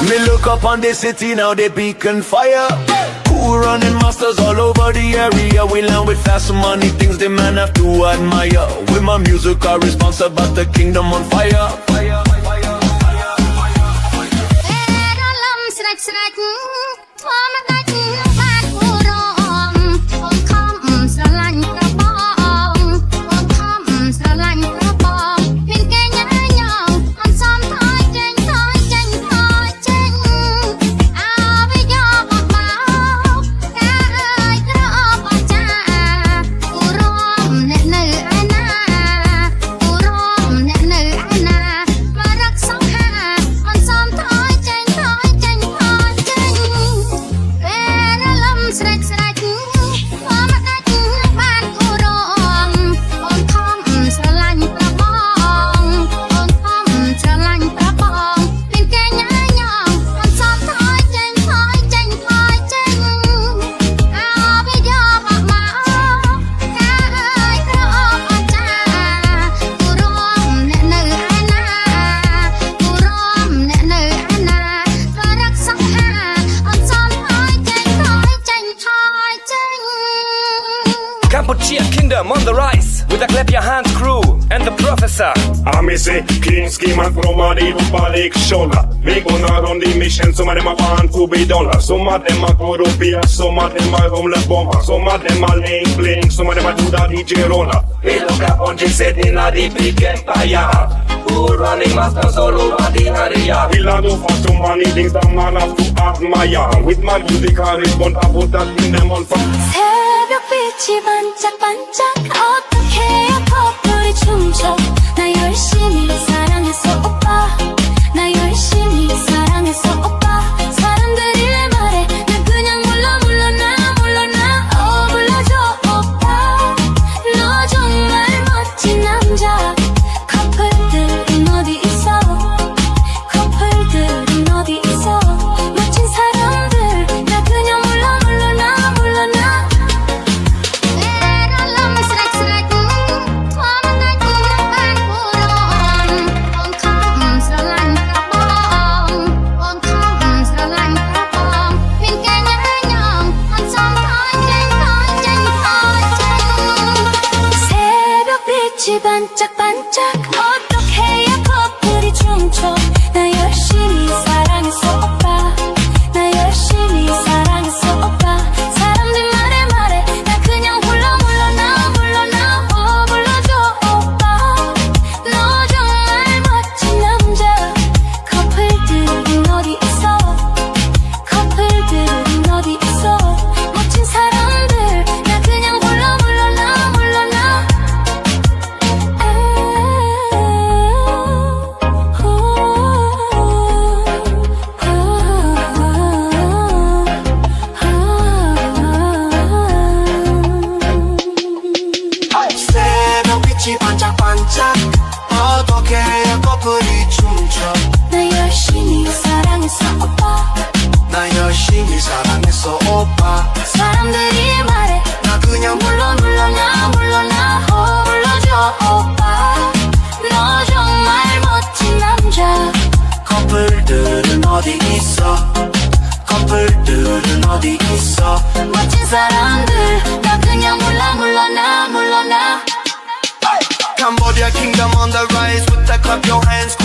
Me look up on the city now, they beacon fire. Cool running masters all over the area. We land with fast money, things the man have to admire. With my music, I responsible about the kingdom on fire. Cambodia kingdom on the rise with a clap your hands crew and the professor. Amise, clean scheme and from a deep balik shoulder. We gonna run the mission, some of them are born to be dollars. Some of them are corrupia, some of them are homeless bomber. Some of them are laying playing, some of them are do the DJ roller. We look up on the set in a deep big empire. Who running masters all over the area. We land for some money, things that man have to admire. With my music I respond, I put that in them on fire. 새벽빛이 반짝반짝 어떻게 해야 커플이 춤춰 나 열심히 사랑했어 오빠 나 열심히 사랑했어 오빠 사람들이 왜 말해 난 그냥 물러나 불러줘 오빠 너 정말 멋진 남자 커플들은 어디 있어 커플들은 어디 있어 멋진 사람들 나 그냥 물러나 반짝반짝 어떻게 해야 커플이 춤춰 나 열심히 사랑했어 오빠 나 열심히 사랑했어 오빠 사람들 말해 나 그냥 물러나 불러줘 오빠 너 정말 멋진 남자 커플들은 어디 있어 커플들은 어디 있어 멋진 사람들 나 그냥 물러나 새벽빛이 반짝반짝 어떻게 해야 커플이 춤춰 나 열심히 사랑했어 오빠 나 열심히 사랑했어 오빠 사람들이 말해 나 그냥 물러나 불러줘 오빠 너 정말 멋진 남자 커플들은 어디 있어 커플들은 어디 있어 멋진 사람들 나 그냥 물러나 Cambodia kingdom on the rise with the clap your hands